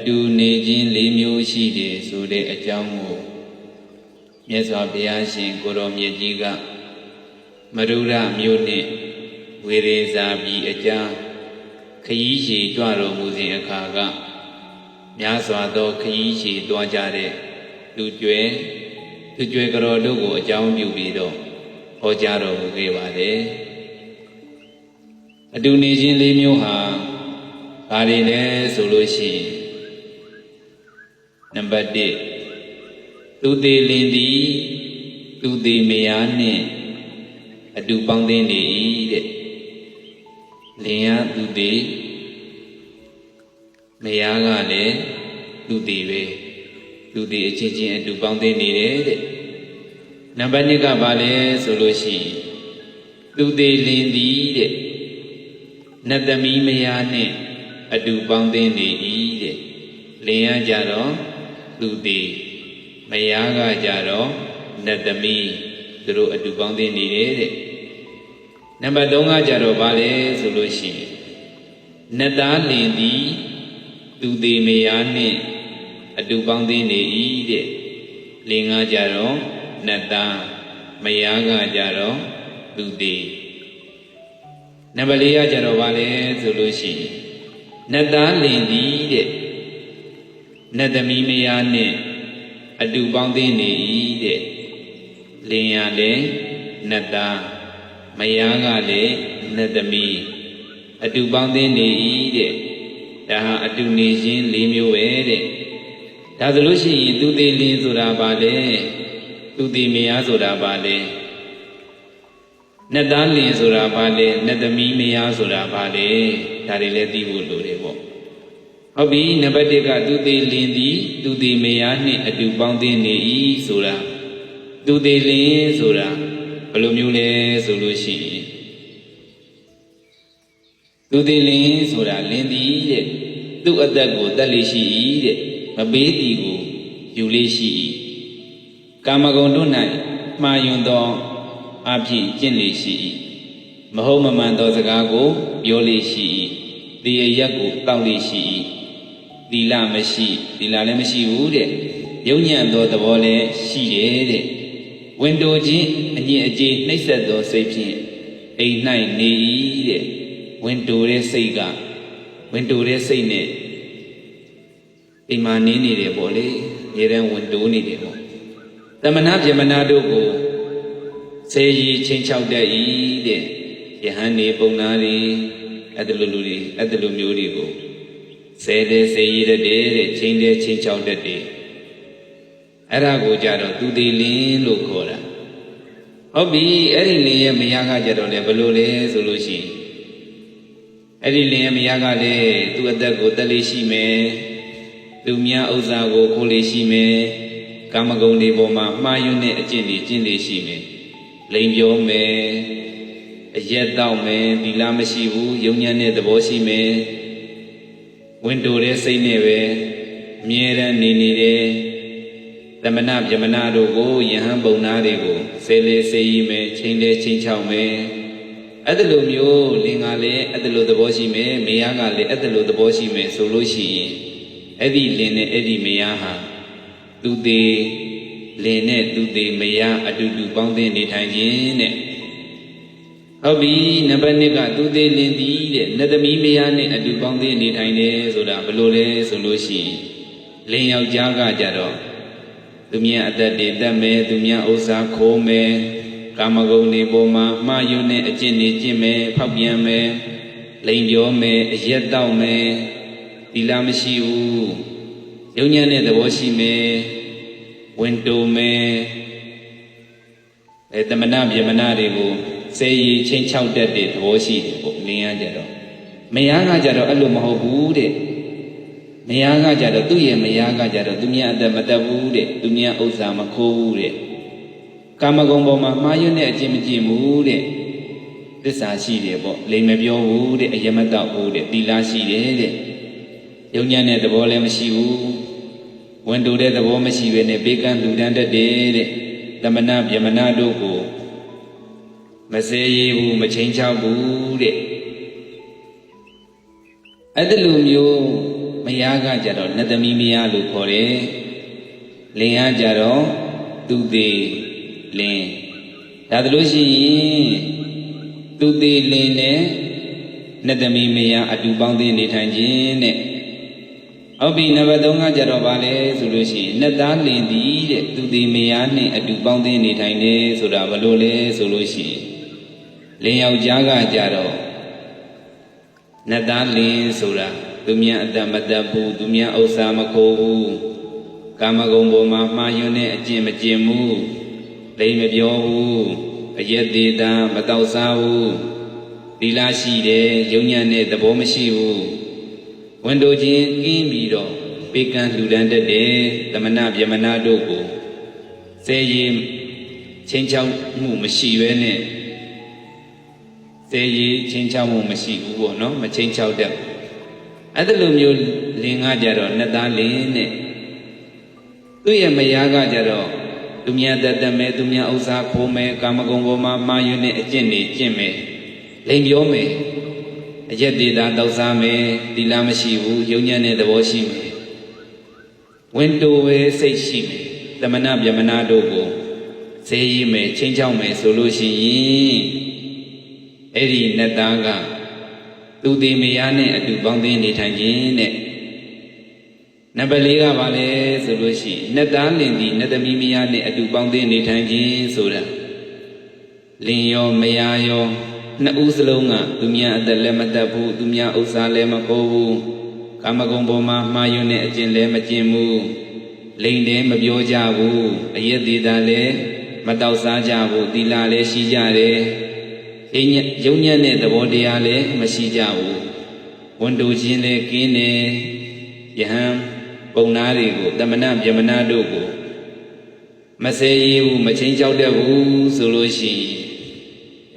တူနေခြင်း၄မျိုးရှိတယ်ဆိုတဲ့အကြောင်းကိုမြတ်စွာဘုရားရှင်ကိုရောမြတ်ကြီးကမရုရမြို့နှင့်ဝေရေဇာပြည်အကြားခရီးရှည်ကြွတော်မူစဉ်အခါကများစွာသောခရီးရှည်တွားကြတဲ့သူကျွဲကတော်တို့ကိုအကြောင်းပြုပြီးတော့ဟောကြားတော်မူခဲ့ပါတယ်အတူနေခြင်း၄မျိုးဟာဘာတွေလဲဆိုလို့ရှိရင်နံပါတ်1သူသေးလင်သည်သူသေးမယားနှင့်အတူပေါင်းသင်းနေ၏တဲ့လင်ရသူသေးမယားကလည်းသူသေးပဲသူသေးအချင်းချင်းအတူပေါင်းသင်းနေတယ်တဲ့နံပါတ်2ကဘာလဲဆိုလို့ရှိရင်သူသေးလင်သည်တဲ့နတ်သမီးမယားနှင့်အတူပေါင်းသင်းနေ၏တဲ့လင်ရကြတော့သူသေးမယားကကြတော့နတ်သမီးသူတို့အတူပေါင်းသင်းနေတယ်တဲ့နံပါတ်3ကကြတော့ဘာလဲဆိုလို့ရှိရင်နတ်သားလင်သည်သူသေးမယားနှင့်အတူပေါင်းသင်းနေ၏တဲ့လင်ကကြတော့နတ်သားမယားကကြတော့သူသေးနံပါတ်4ကကြတော့ဘာလဲဆိုလို့ရှိရင်နတ်သားလင်သည်တဲ့နတ်သမီးမယားနှင့်အတူပေါင်းသင်းနေ၏တဲ့လင်ရလည်းနတ်သားမယားကလည်းနတ်သမီးအတူပေါင်းသင်းနေ၏တဲ့ဒါဟာအတူနေခြင်း၄မျိုးပဲတဲ့ဒါဆိုလို့ရှိရင်သူသေးလင်ဆိုတာဘာလဲသူသေးမယားဆိုတာဘာလဲနတ်သားလင်ဆိုတာဘာလဲနတ်သမီးမယားဆိုတာဘာလဲဒါတွေလည်းသိဖို့လိုတယ်ပေါ့ဟုတ်ပြီနံပါတ်1ကသူသေးလင်သည်သူသေးမယားနှင့်အတူပေါင်းသင်းနေ၏ဆိုတာသူသေးလင်ဆိုတာဘယ်လိုမျိုးလဲဆိုလို့ရှိရင်သူသေးလင်ဆိုတာလင်သည်တဲ့သူ့အသက်ကိုတတ်လေးရှိ၏တဲ့မပေးသည်ကိုယူလေးရှိ၏ကာမဂုဏ်တို့၌မှားယွင်းသောအဖြစ်ကျင့်လေးရှိ၏မဟုတ်မမှန်သောစကားကိုပြောလေးရှိ၏ဒီအရက်ကိုတောက်လေးရှိ၏သီလလည်းမရှိဘူးတဲ့ယုံညံ့သောသဘောလည်းရှိတယ်တဲ့ဝင်တိုခြင်းအညစ်အကြေးနှိပ်စက်သောစိတ်ဖြင့်အိမ်၌နေ၏တဲ့ဝင်တိုတဲ့စိတ်နဲ့အိမ်မှာနေတယ်ပေါ့လေရေတန်းဝင်တိုးနေတယ်ပေါ့တမနာပြမနာတို့ကိုဆေးရီချင်းချောက်တတ်၏တဲ့ယဟန်နေပုံနာတွေအဲ့ဒါလိုမျိုးတွေကိုဆဲတဲ့ဆေးရည်တဲ့ချင်းတဲ့ချင်းချောက်တတ်တယ်အဲ့ဒါကိုကြတော့သူသေးလင်းလို့ခေါ်တာဟုတ်ပြီအဲ့ဒီလင်းရဲ့မယားကကြတော့လေဘလို့လဲဆိုလို့ရှိရင်အဲ့ဒီလင်းရဲ့မယားကလည်းသူ့အသက်ကိုတက်လေးရှိမယ်သူများဥစ္စာကိုခိုးလေးရှိမယ်ကာမဂုဏ်တွေပေါ်မှာမှားယွင်းတဲ့အကျင့်တွေကျင့်လေးရှိမယ်လိန်ပြောမယ်အရက်တောက်မယ်သီလမရှိဘူးယုံညံ့တဲ့သဘောရှိမယ်ဝင်တိုတဲ့စိတ်နဲ့ပဲအမြဲတမ်းနေတယ်သမဏဗြဟ္မဏတို့ကိုယဟန်ပုံနာတွေကိုဆဲလေဆေးရီမယ်ချိန်လေချိန်ချောက်မယ်အဲ့ဒါလိုမျိုးလင်ကလည်းအဲ့ဒါလိုသဘောရှိမယ်မယားကလည်းအဲ့ဒါလိုသဘောရှိမယ်ဆိုလို့ရှိရင်အဲ့ဒီလင်နဲ့အဲ့ဒီမယားဟာသူသေးလင်နဲ့သူသေးမယားအတူတူပေါင်းသင်းနေထိုင်ခြင်းတဲ့ဟုတ်ပြီနံပါတ်2ကသူသေးလင်သည်တဲ့နတ်သမီးမယားနဲ့အတူပေါင်းသင်းနေထိုင်တယ်ဆိုတာဘယ်လိုလဲဆိုလို့ရှိရင်လင်ယောက်ျားကကြတော့သူများအသက်တွေတတ်မယ်သူများဥစ္စာခိုးမယ်ကာမဂုဏ်တွေပေါ်မှာမှားယွင်းတဲ့အကျင့်တွေကျင့်မယ်ဖောက်ပြန်မယ်လိန်ပြောမယ်အရက်တောက်မယ်သီလမရှိဘူးယုံညံ့တဲ့သဘောရှိမယ်ဝင်တိုမယ်တမနာပြမနာတွေကိုစေရီချင်းချောက်တတ်တဲ့သဘောရှိတယ်ပေါ့လင်းရကြတော့မယားကကြတော့အဲ့လိုမဟုတ်ဘူးတဲ့မယားကကြတော့သူ့ရဲ့မယားကကြတော့သူများအသက်မတတ်ဘူးတဲ့သူများဥစ္စာမခိုးဘူးတဲ့ကာမဂုဏ်ပေါ်မှာမှားယွင်းတဲ့အကျင့်မကျင့်ဘူးတဲ့သစ္စာရှိတယ်ပေါ့လိမ်မပြောဘူးတဲ့အယမတောက်ဘူးတဲ့သီလရှိတယ်တဲ့ယုံညံ့တဲ့သဘောလည်းမရှိဘူးဝင်တိုတဲ့သဘောမရှိဘဲနဲ့ဘေးကန်းလူတန်းတတ်တယ်တဲ့သမဏဗြဟ္မဏတို့ကိုမစေရဘူးမချင်းချောက်ဘူးတဲ့အဲ့ဒီလိုမျိုးမ ယားကကြတော့နတ်သမီးမယားလို့ခေါ်တယ်လင်ကကြတော့သူသေးလင်ဒါတလို့ရှိရင်သူသေးလင်နဲ့နတ်သမီးမယားအတူပေါင်းသင်းနေထိုင်ခြင်းနဲ့ဟုတ်ပြီနံပါတ်3ကကြတော့ဗာလဲဆိုလို့ရှိရင်နတ်သားလင်သည်တဲ့သူသေးမယားနဲ့အတူပေါင်းသင်းနေထိုင်တယ်ဆိုတာဘလို့လဲဆိုလို့ရှိရင်လင်ယောက်ျားကကြတော့နတ်သားလင်ဆိုတာသူများအတ္တမတတ်ဘူးသူများဥစ္စာမခိုးဘူးကာမဂုဏ်ပေါ်မှာမှားယွင်းတဲ့အကျင့်မကျင့်ဘူးလိမ်မပြောဘူးအယက်သေးတာမတောက်စားဘူးသီလရှိတယ်ယုံညံ့တဲ့သဘောမရှိဘူးဝန်တိုခြင်းကင်းပြီးတော့ပေကံလှူဒန်းတတ်တယ်သမဏဗျမနာတို့ကိုစေရင်ချင်းချောက်မှုမရှိဘဲနဲ့စေရင်ချင်းချောက်မှုမရှိဘူးပေါ့နော်မချင်းချောက်တတ်အဲ့ဒါလိုမျိုးလင်ကကြတော့နတ်သားလင်နဲ့သူ့ရဲ့မယားကကြတော့သူများတတ်တတ်မယ်သူများဥစ္စာခိုးမယ်ကာမဂုဏ်ပေါ်မှာမှားယွင်းတဲ့အကျင့်တွေကျင့်မယ်လိမ်ပြောမယ်အရက်သေးတာတောက်စားမယ်သီလမရှိဘူးယုံညံ့တဲ့သဘောရှိမယ်ဝင်တိုပဲစိတ်ရှိမယ်သမဏဗျမနာတို့ကိုဈေးရီမယ်ချင်းချောက်မယ်ဆိုလို့ရှိရင်အဲ့ဒီနတ်သားကသူသေးမယားနဲ့အတူပေါင်းသင်းနေထိုင်ခြင်းနဲ့နံပါတ်4ကဘာလဲဆိုလို့ရှိရင်နတ်သားလင်သည်နတ်သမီးမယားနဲ့အတူပေါင်းသင်းနေထိုင်ခြင်းဆိုတာလင်ရောမယားရောနှစ်ဦးစလုံးကသူများအသက်လည်းမတတ်ဘူးသူများဥစ္စာလည်းမကိုးဘူးကာမဂုဏ်ပေါ်မှာမှားယွင်းတဲ့အကျင့်လည်းမကျင့်ဘူးလိမ်လည်းမပြောကြဘူးအယက်သေးတာလည်းမတောက်စားကြဘူးသီလလည်းရှိကြတယ်ယုံညံ့တဲ့သဘောတရားလည်းမရှိကြဘူးဝန်တိုခြင်းလည်းကင်းတယ်ယဟန်ပုံနာတွေကိုတမနာဗျမနာတို့ကိုမဆဲရဘူးမချင်းချောက်တတ်ဘူးဆိုလို့ရှိရင်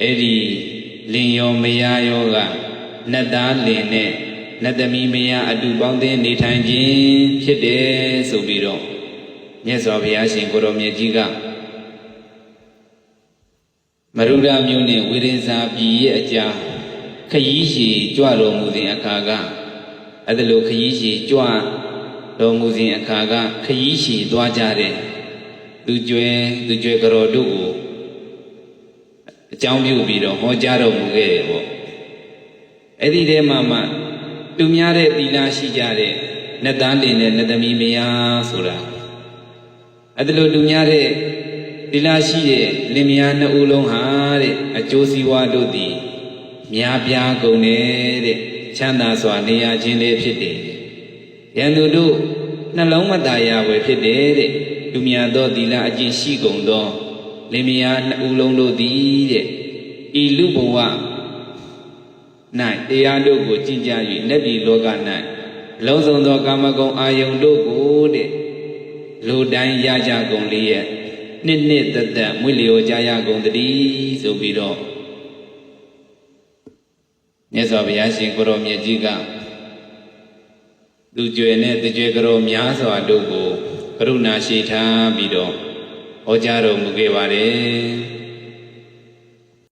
အဲ့ဒီလင်ရောမယားရောကနတ်သားလင်နဲ့နတ်သမီးမယားအတူပေါင်းသင်းနေထိုင်ခြင်းဖြစ်တယ်ဆိုပြီးတော့မြတ်စွာဘုရားရှင်ကိုရောမြတ်ကြီးကမရုဒမြို့နှင့်ဝေရင်စာပြည်ရဲ့အကြားခရီးရှည်ကြွတော်မူစဉ်အခါကအဲ့ဒါလိုခရီးရှည်ကြွတော်မူစဉ်အခါကခရီးရှည်သွားကြတဲ့သူကျွဲကတော်တို့ကိုအကြောင်းပြုပြီးတော့ဟောကြားတော်မူခဲ့တယ်ပေါ့အဲ့ဒီထဲမှာမှသူများတဲ့သီလရှိကြတဲ့နတ်သားလင်နဲ့နတ်သမီးမယားဆိုတာအဲ့ဒါလိုသူများတဲ့သီလရှိတဲ့လင်မယားနှစ်ဦးလုံးဟာတဲ့အကျိုးစီးပွားတို့သည်များပြားကုန်တယ်တဲ့ချမ်းသာစွာနေရခြင်းလေးဖြစ်တယ်ရန်သူတို့နှလုံးမသာရဝယ်ဖြစ်တယ်တဲ့သူများသောသီလအကျင့်ရှိကုန်သောလင်မယားနှစ်ဦးလုံးတို့သည်တဲ့ဤလူဘဝ၌တရားတို့ကိုကျင့်ကြ၍နတ်ပြည်လောက၌လုံးစုံသောကာမဂုဏ်အာယုန်တို့ကိုတဲ့လူတိုင်းရကြကုန်လေရဲ့နှစ်သက်မွေ့လျော်ကြရကုန်တည်းဆိုပြီးတော့မြတ်စွာဘုရားရှင်ကိုရောမြတ်ကြီးကသူကြွယ်နဲ့သူကြွယ်ကတော်များစွာတို့ကိုကရုဏာရှိထားပြီးတော့ဟောကြားတော်မူခဲ့ပါတယ်